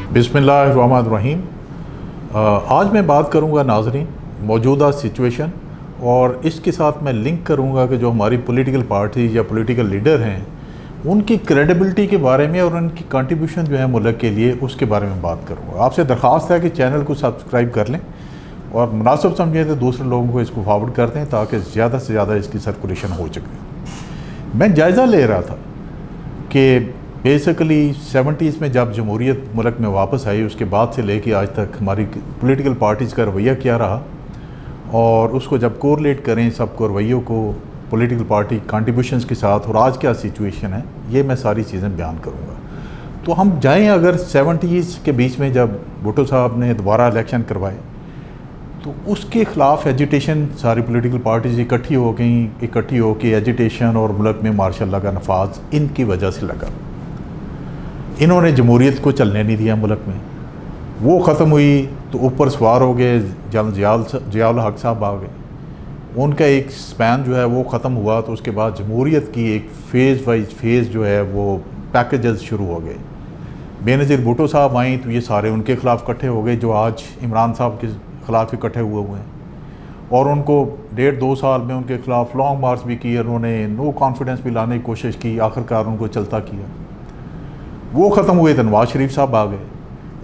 बिस्मिल्लाहिर्रहमानिर्रहीम। आज मैं बात करूंगा नाज़रीन मौजूदा सिचुएशन, और इसके साथ मैं लिंक करूंगा कि जो हमारी पॉलिटिकल पार्टी या पॉलिटिकल लीडर हैं उनकी क्रेडिबिलिटी के बारे में और उनकी कंट्रीब्यूशन जो है मुल्क के लिए, उसके बारे में बात करूंगा। आपसे दरख्वास्त है कि चैनल को सब्सक्राइब कर लें और मुनासिब समझें तो दूसरे लोगों को इसको फॉरवर्ड कर दें ताकि ज़्यादा से ज़्यादा इसकी सर्कुलेशन हो सके। मैं जायज़ा ले रहा था कि बेसिकली 70s में जब जमहूरियत मुल्क में वापस आई, उसके बाद से लेके आज तक हमारी पॉलिटिकल पार्टीज़ का रवैया क्या रहा, और उसको जब कोरिलेट करें सबको रवैयों को पॉलिटिकल पार्टी कंट्रीब्यूशंस के साथ और आज क्या सिचुएशन है, ये मैं सारी चीज़ें बयान करूँगा। तो हम जाएँ अगर 70s के बीच में जब भुट्टो साहब ने दोबारा इलेक्शन करवाए तो उसके ख़िलाफ़ एजिटेशन सारी पॉलिटिकल पार्टीज़ इकट्ठी हो के एजिटेशन और मुल्क में मार्शल लॉ का नफाज इनकी वजह से लगा। इन्होंने जमहूरियत को चलने नहीं दिया मुल्क में, वो ख़त्म हुई तो ऊपर सवार हो गए ज़ियाउल हक साहब आ गए, उनका एक स्पैन जो है वो ख़त्म हुआ, तो उसके बाद जमहूरियत की एक फ़ेज़ वाइज फेज़ जो है वो पैकेजेस शुरू हो गए। बेनज़ीर भुट्टो साहब आई तो ये सारे उनके ख़िलाफ़ इकट्ठे हो गए जो आज इमरान साहब के ख़िलाफ़ इकट्ठे हुए हैं, और उनको 1.5-2 साल में उनके ख़िलाफ़ लॉन्ग मार्च भी किए, उन्होंने नो कॉन्फिडेंस भी लाने की कोशिश की, आखिरकार उनको चलता किया। वो ख़त्म हुए तो नवाज़ शरीफ साहब आ गए,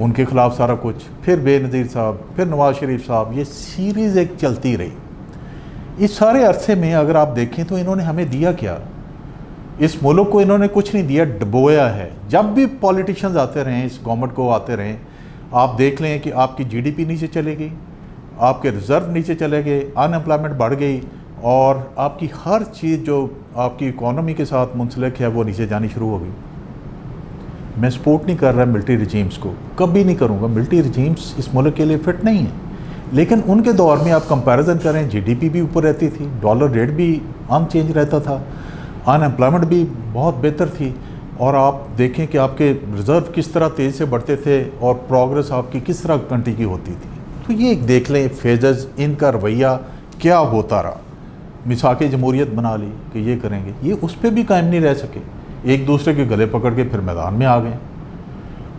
उनके ख़िलाफ़ सारा कुछ, फिर बेनज़ीर साहब, फिर नवाज़ शरीफ साहब, ये सीरीज़ एक चलती रही। इस सारे अरसे में अगर आप देखें तो इन्होंने हमें दिया क्या? इस मुल्क को इन्होंने कुछ नहीं दिया, डुबोया है। जब भी पॉलिटिशियंस आते रहें, इस गवर्नमेंट को आते रहें, आप देख लें कि आपकी GDP नीचे चले गई, आपके रिज़र्व नीचे चले गए, अनएम्प्लॉयमेंट बढ़ गई, और आपकी हर चीज़ जो आपकी इकॉनमी के साथ मुंसलिक है वो नीचे जानी शुरू हो गई। मैं सपोर्ट नहीं कर रहा मिलिट्री रिजीम्स को, कभी नहीं करूँगा। मिलिट्री रिजीम्स इस मुल्क के लिए फ़िट नहीं है, लेकिन उनके दौर में आप कंपैरिजन करें, GDP भी ऊपर रहती थी, डॉलर रेट भी अनचेंज रहता था, अनएम्प्लॉयमेंट भी बहुत बेहतर थी, और आप देखें कि आपके रिज़र्व किस तरह तेज़ी से बढ़ते थे और प्रोग्रेस आपकी किस तरह कंट्री की होती थी। तो ये एक देख लें फेजेस, इनका रवैया क्या होता रहा। मिसाक़े जमहूरियत बना ली कि ये करेंगे, ये उस पर भी कायम नहीं रह सके, एक दूसरे के गले पकड़ के फिर मैदान में आ गए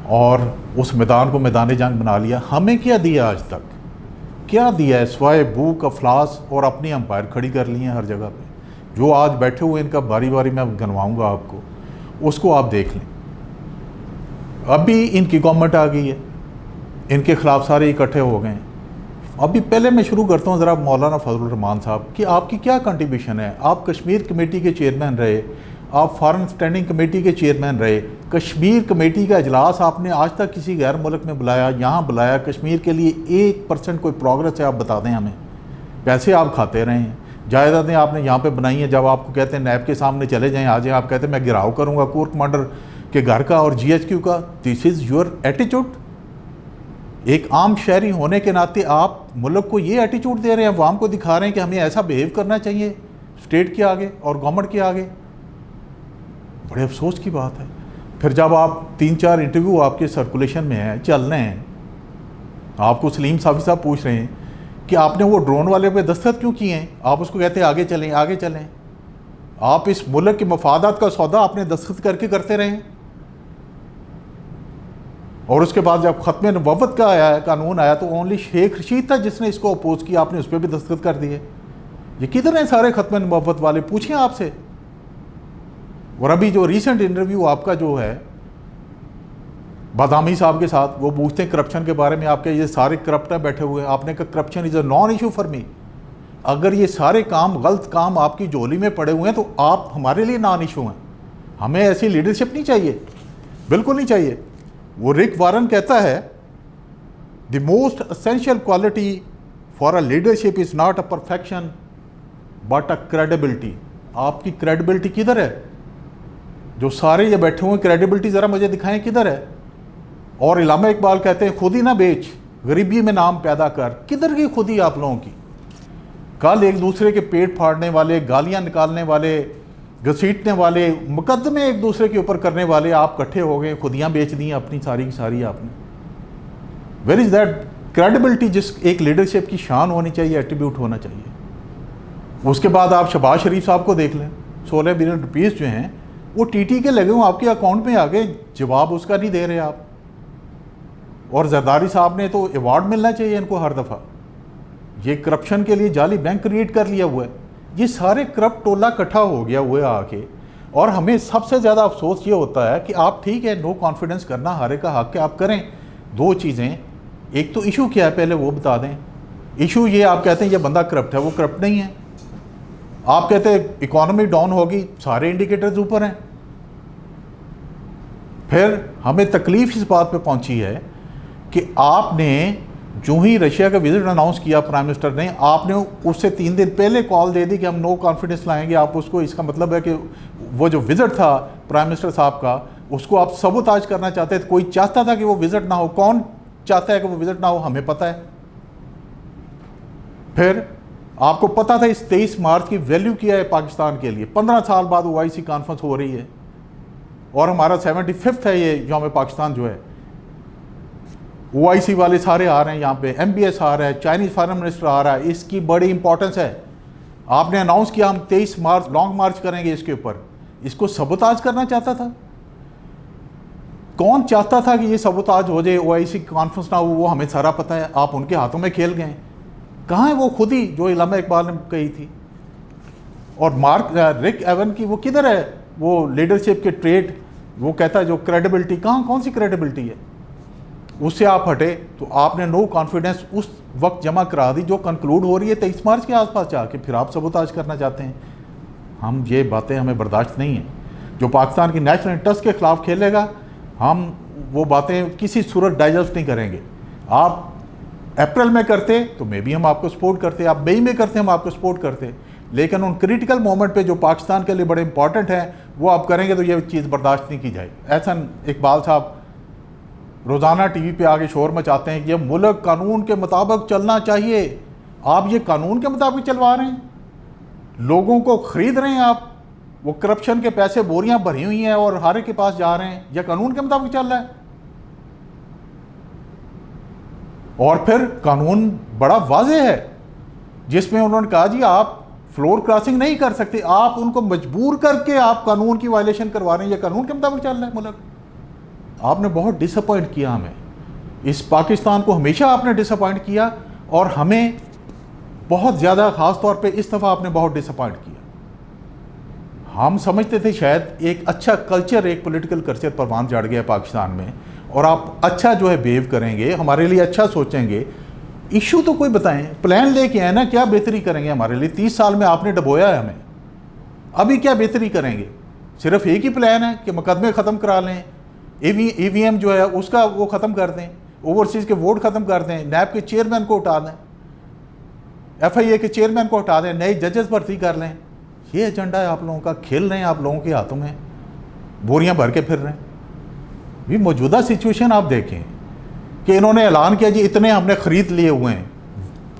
और उस मैदान को मैदान जंग बना लिया। हमें क्या दिया आज तक? क्या दिया है सिवाय भूख, अफलास और अपनी अंपायर खड़ी कर ली हैं हर जगह पे। जो आज बैठे हुए इनका बारी बारी मैं गिनवाऊंगा आपको, उसको आप देख लें। अभी इनकी गवर्नमेंट आ गई है, इनके ख़िलाफ़ सारे इकट्ठे हो गए। अभी पहले मैं शुरू करता हूँ ज़रा मौलाना फजलुर रहमान साहब कि आपकी क्या कंट्रीब्यूशन है। आप कश्मीर कमेटी के चेयरमैन रहे, आप फॉरेन स्टैंडिंग कमेटी के चेयरमैन रहे, कश्मीर कमेटी का इजलास आपने आज तक किसी गैर मुल्क में बुलाया, यहाँ बुलाया, कश्मीर के लिए 1% कोई प्रोग्रेस है आप बता दें हमें। पैसे आप खाते रहे हैं, जायदादें आपने यहाँ पे बनाई हैं, जब आपको कहते हैं नैब के सामने चले जाएँ आ जाएँ, आप कहते हैं मैं गिराव करूँगा कोर कमांडर के घर का और GHQ का। This is your attitude. एक आम शहरी होने के नाते आप मुल्क को ये एटीट्यूड दे रहे हैं, अवाम को दिखा रहे हैं कि हमें ऐसा बिहेव करना चाहिए स्टेट के आगे और गवर्नमेंट के आगे। बड़े अफसोस की बात है। फिर जब आप 3-4 इंटरव्यू आपके सर्कुलेशन में हैं, चल रहे हैं, आपको सलीम साफ़ी साहब पूछ रहे हैं कि आपने वो ड्रोन वाले पे दस्तखत क्यों किए हैं, आप उसको कहते हैं आगे चलें आगे चलें। आप इस मुल्क के मफादात का सौदा आपने दस्तखत करके करते रहे, और उसके बाद जब ख़त्म नबुव्वत का आया, कानून आया, तो ओनली शेख रशीद था जिसने इसको अपोज किया, आपने उस पर भी दस्तखत कर दिए। ये किधर हैं सारे ख़त्म नबुव्वत वाले? पूछें आपसे। और अभी जो रीसेंट इंटरव्यू आपका जो है बादामी साहब के साथ, वो पूछते हैं करप्शन के बारे में, आपके ये सारे करप्ट बैठे हुए हैं, आपने कहा corruption is a non issue for me. अगर ये सारे काम गलत काम आपकी झोली में पड़े हुए हैं तो आप हमारे लिए नॉन इशू हैं। हमें ऐसी लीडरशिप नहीं चाहिए, बिल्कुल नहीं चाहिए। वो रिक वारन कहता है the most essential quality for a leadership is not a perfection but a credibility. आपकी क्रेडिबिलिटी किधर है? जो सारे ये बैठे हुए क्रेडिबिलिटी ज़रा मुझे दिखाएं किधर है? और इलामा इकबाल कहते हैं खुद ही ना बेच, गरीबी में नाम पैदा कर। किधर की खुदी आप लोगों की? कल एक दूसरे के पेट फाड़ने वाले, गालियां निकालने वाले, घसीटने वाले, मुकदमे एक दूसरे के ऊपर करने वाले आप इकट्ठे हो गए, खुदियाँ बेच दी अपनी सारी की सारी आपने। वेयर इज़ दैट क्रेडिबिलिटी जिस एक लीडरशिप की शान होनी चाहिए, एट्रीब्यूट होना चाहिए। उसके बाद आप शहबाज शरीफ साहब को देख लें, 16 बिलियन रुपीज़ जो हैं वो टीटी के लगे हुए आपके अकाउंट में आ गए, जवाब उसका नहीं दे रहे आप। और जरदारी साहब ने तो अवार्ड मिलना चाहिए इनको हर दफ़ा। ये करप्शन के लिए जाली बैंक क्रिएट कर लिया हुआ है। ये सारे करप्ट टोला इकट्ठा हो गया हुआ है आके। और हमें सबसे ज़्यादा अफसोस ये होता है कि आप ठीक है नो कॉन्फिडेंस करना हारे का हक है, आप करें। दो चीज़ें, एक तो इशू क्या है पहले वो बता दें। इशू ये आप कहते हैं ये बंदा करप्ट है, वो करप्ट नहीं है। आप कहते हैं इकॉनमी डाउन होगी, सारे इंडिकेटर्स ऊपर हैं। फिर हमें तकलीफ इस बात पे पहुंची है कि आपने जो ही रशिया का विजिट अनाउंस किया प्राइम मिनिस्टर ने, आपने उससे 3 दिन पहले कॉल दे दी कि हम नो कॉन्फिडेंस लाएंगे। आप उसको, इसका मतलब है कि वो जो विजिट था प्राइम मिनिस्टर साहब का, उसको आप सबूताज करना चाहते थे। कोई चाहता था कि वो विजिट ना हो? कौन चाहता है कि वो विजिट ना हो? हमें पता है। फिर आपको पता था इस 23 मार्च की वैल्यू किया है पाकिस्तान के लिए। 15 साल बाद OIC कॉन्फ्रेंस हो रही है और हमारा 75th है ये यौम पाकिस्तान जो है। OIC वाले सारे आ रहे हैं यहाँ पे, MBS आ रहा है, चाइनीज़ फॉरेन मिनिस्टर आ रहा है। इसकी बड़ी इंपॉर्टेंस है। आपने अनाउंस किया हम 23 मार्च लॉन्ग मार्च करेंगे इसके ऊपर। इसको सबूताज करना चाहता था। कौन चाहता था कि ये सबूताज हो जाए, OIC कॉन्फ्रेंस ना हो? वो हमें सारा पता है। आप उनके हाथों में खेल गए। कहाँ है वो खुद ही जो इलामा इकबाल ने कही थी? और रिक एवन की वो किधर है? वो लीडरशिप के ट्रेड, वो कहता है जो क्रेडिबिलिटी, कौन सी क्रेडिबिलिटी है? उससे आप हटे तो आपने नो कॉन्फिडेंस उस वक्त जमा करा दी जो कंक्लूड हो रही है 23 मार्च के आसपास जाके। फिर आप सबूताज करना चाहते हैं। हम ये बातें हमें बर्दाश्त नहीं है। जो पाकिस्तान की नेशनल इंटरेस्ट के खिलाफ खेलेगा, हम वो बातें किसी सूरत डाइजेस्ट नहीं करेंगे। आप अप्रैल में करते तो मे भी हम आपको सपोर्ट करते, आप मई में करते हम आपको सपोर्ट करते, लेकिन उन क्रिटिकल मोमेंट पे जो पाकिस्तान के लिए बड़े इंपॉर्टेंट हैं वो आप करेंगे तो ये चीज़ बर्दाश्त नहीं की जाएगी। एहसन इकबाल साहब रोज़ाना टीवी पे आके शोर मचाते हैं कि ये मुल्क कानून के मुताबिक चलना चाहिए। आप ये कानून के मुताबिक चलवा रहे हैं, लोगों को ख़रीद रहे हैं आप। वो करप्शन के पैसे बोरियां भरी हुई हैं और हारे के पास जा रहे हैं। यह कानून के मुताबिक चल रहा है। और फिर कानून बड़ा वाज़ेह है जिसमें उन्होंने कहा जी आप फ्लोर क्रॉसिंग नहीं कर सकते। आप उनको मजबूर करके आप कानून की वायलेशन करवा रहे हैं। यह कानून के मुताबिक चल रहा है मुल्क। आपने बहुत डिसअपॉइंट किया हमें। इस पाकिस्तान को हमेशा आपने डिसअपॉइंट किया और हमें बहुत ज़्यादा, ख़ास तौर पे इस दफ़ा आपने बहुत डिसअपॉइंट किया। हम समझते थे शायद एक अच्छा कल्चर, एक पॉलिटिकल कल्चर परवान चढ़ गया पाकिस्तान में और आप अच्छा जो है बिहेव करेंगे, हमारे लिए अच्छा सोचेंगे। इशू तो कोई बताएं, प्लान लेके आए ना, क्या बेहतरी करेंगे हमारे लिए? 30 साल में आपने डबोया है हमें, अभी क्या बेहतरी करेंगे? सिर्फ एक ही प्लान है कि मुकदमे ख़त्म करा लें, EVM जो है उसका वो ख़त्म कर दें, ओवरसीज़ के वोट ख़त्म कर दें, नैब के चेयरमैन को हटा दें, FIA के चेयरमैन को हटा दें, नए जजेस भर्ती कर लें। ये एजेंडा है आप लोगों का। खेल रहे हैं आप लोगों के हाथों में, बोरियां भर के फिर रहे हैं। भी मौजूदा सिचुएशन आप देखें कि इन्होंने ऐलान किया जी इतने हमने ख़रीद लिए हुए हैं।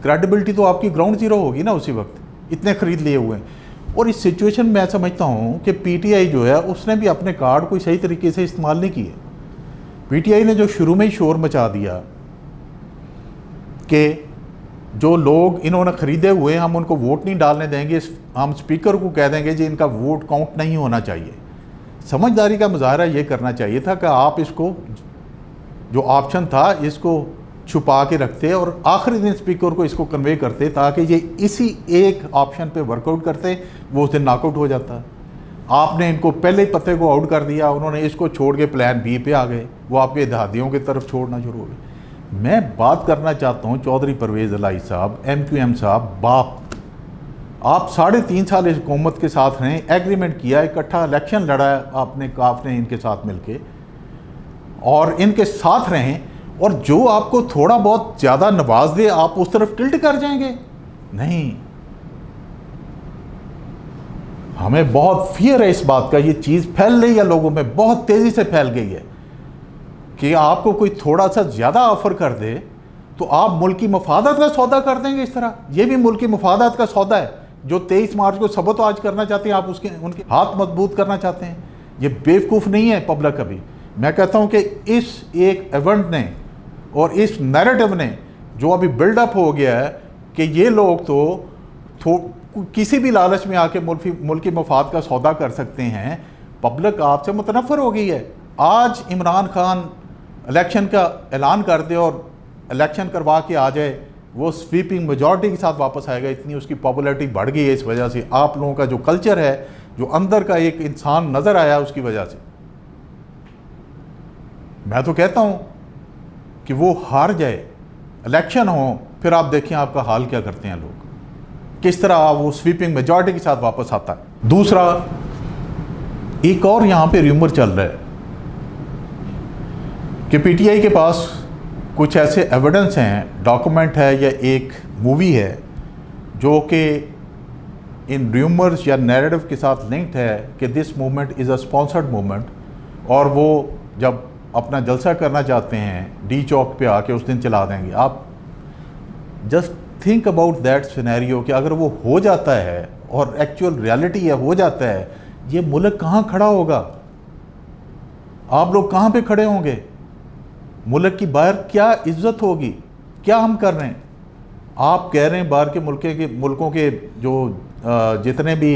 क्रेडिबिलिटी तो आपकी ग्राउंड ज़ीरो होगी ना उसी वक्त, इतने ख़रीद लिए हुए हैं। और इस सिचुएशन में मैं समझता हूँ कि PTI जो है उसने भी अपने कार्ड कोई सही तरीके से इस्तेमाल नहीं किए। PTI ने जो शुरू में ही शोर मचा दिया कि जो लोग इन्होंने ख़रीदे हुए हम उनको वोट नहीं डालने देंगे, हम स्पीकर को कह देंगे जी इनका वोट काउंट नहीं होना चाहिए। समझदारी का मुजाहरा ये करना चाहिए था कि आप इसको जो ऑप्शन था इसको छुपा के रखते और आखिरी दिन स्पीकर को इसको कन्वे करते ताकि ये इसी एक ऑप्शन पे वर्कआउट करते, वो उस दिन नॉकआउट हो जाता। आपने इनको पहले ही पत्ते को आउट कर दिया, उन्होंने इसको छोड़ के प्लान B पे आ गए, वो आपके इत्तेहादियों की तरफ छोड़ना शुरू हो गए। मैं बात करना चाहता हूँ चौधरी परवेज़ इलाही साहब, MQM साहब, बाप, आप 3.5 साल इस हुकूमत के साथ रहे, एग्रीमेंट किया, इकट्ठा इलेक्शन लड़ा है आपने इनके साथ मिलके और इनके साथ रहें, और जो आपको थोड़ा बहुत ज़्यादा नवाज दे आप उस तरफ टिल्ट कर जाएंगे? नहीं, हमें बहुत फियर है इस बात का। ये चीज़ फैल रही है लोगों में, बहुत तेज़ी से फैल गई है कि आपको कोई थोड़ा सा ज़्यादा ऑफर कर दे तो आप मुल्की मफादत का सौदा कर देंगे इस तरह। ये भी मुल्की मफादत का सौदा है। जो 23 मार्च को सबूताज करना चाहते हैं आप, उनके हाथ मजबूत करना चाहते हैं। ये बेवकूफ़ नहीं है पब्लिक। अभी मैं कहता हूँ कि इस एक इवेंट ने और इस नैरेटिव ने जो अभी बिल्डअप हो गया है कि ये लोग तो किसी भी लालच में आके मुल्की मफाद का सौदा कर सकते हैं, पब्लिक आपसे मुतनफ़र हो गई है। आज इमरान खान इलेक्शन का ऐलान कर दे और इलेक्शन करवा के आ जाए, वो स्वीपिंग मेजॉरिटी के साथ वापस आएगा। इतनी उसकी पॉपुलैरिटी बढ़ गई है इस वजह से। आप लोगों का जो कल्चर है, जो अंदर का एक इंसान नज़र आया उसकी वजह से। मैं तो कहता हूँ कि वो हार जाए, इलेक्शन हो, फिर आप देखें आपका हाल क्या करते हैं लोग, किस तरह वो स्वीपिंग मेजॉरिटी के साथ वापस आता है। दूसरा, एक और यहाँ पे र्यूमर चल रहा है कि पीटीआई के पास कुछ ऐसे एविडेंस हैं, डॉक्यूमेंट है या एक मूवी है जो कि इन र्यूमर्स या नैरेटिव के साथ लिंक्ड है कि this movement is a sponsored movement, और वो जब अपना जलसा करना चाहते हैं डी चौक पे आके उस दिन चला देंगे। आप just think about that scenario कि अगर वो हो जाता है और एक्चुअल रियलिटी है हो जाता है, ये मुल्क कहाँ खड़ा होगा? आप लोग कहाँ पे खड़े होंगे? मुल्क की बाहर क्या इज्जत होगी? क्या हम कर रहे हैं? आप कह रहे हैं बाहर के मुल्कों के जो जितने भी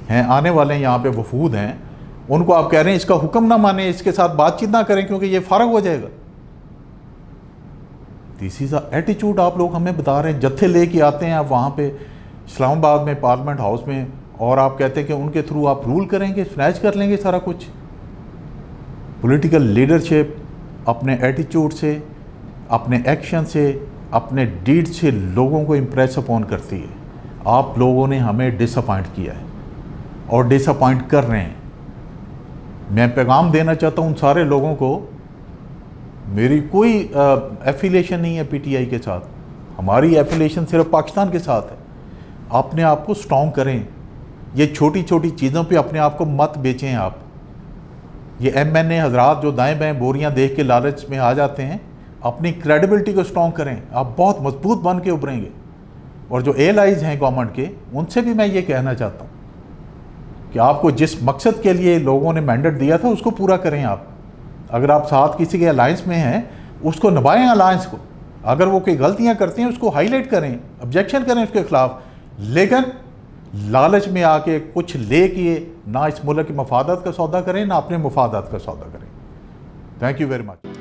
हैं आने वाले हैं यहाँ पे वफूद हैं, उनको आप कह रहे हैं इसका हुक्म ना माने, इसके साथ बातचीत ना करें क्योंकि ये फारग हो जाएगा। दिस इज़ अ एटीट्यूड आप लोग हमें बता रहे हैं। जत्थे लेके आते हैं आप वहाँ पे इस्लामाबाद में पार्लियामेंट हाउस में, और आप कहते हैं कि उनके थ्रू आप रूल करेंगे, स्नैच कर लेंगे सारा कुछ। पॉलिटिकल लीडरशिप अपने एटीट्यूड से, अपने एक्शन से, अपने डीड से लोगों को इम्प्रेस अपॉन करती है। आप लोगों ने हमें डिसअपॉइंट किया है और डिसअपॉइंट कर रहे हैं। मैं पैगाम देना चाहता हूँ उन सारे लोगों को, मेरी कोई एफिलिएशन नहीं है पीटीआई के साथ, हमारी एफिलिएशन सिर्फ पाकिस्तान के साथ है। अपने आप को स्ट्रॉन्ग करें, ये छोटी छोटी चीज़ों पे अपने आप को मत बेचें। आप ये एमएनए हजरात जो दाएं बाएं बोरियां देख के लालच में आ जाते हैं, अपनी क्रेडिबिलिटी को स्ट्रॉन्ग करें, आप बहुत मजबूत बन के उभरेंगे। और जो एलाइज हैं गवर्नमेंट के, उनसे भी मैं ये कहना चाहता हूँ कि आपको जिस मकसद के लिए लोगों ने मैंडेट दिया था उसको पूरा करें। आप अगर आप साथ किसी के अलायंस में हैं, उसको निभाएं अलायंस को। अगर वो कोई गलतियां करते हैं उसको हाईलाइट करें, ऑब्जेक्शन करें उसके खिलाफ, लेकिन लालच में आके कुछ लेके ना इस मुल्क की मफादत का सौदा करें, ना अपने मफादत का सौदा करें। Thank you very much.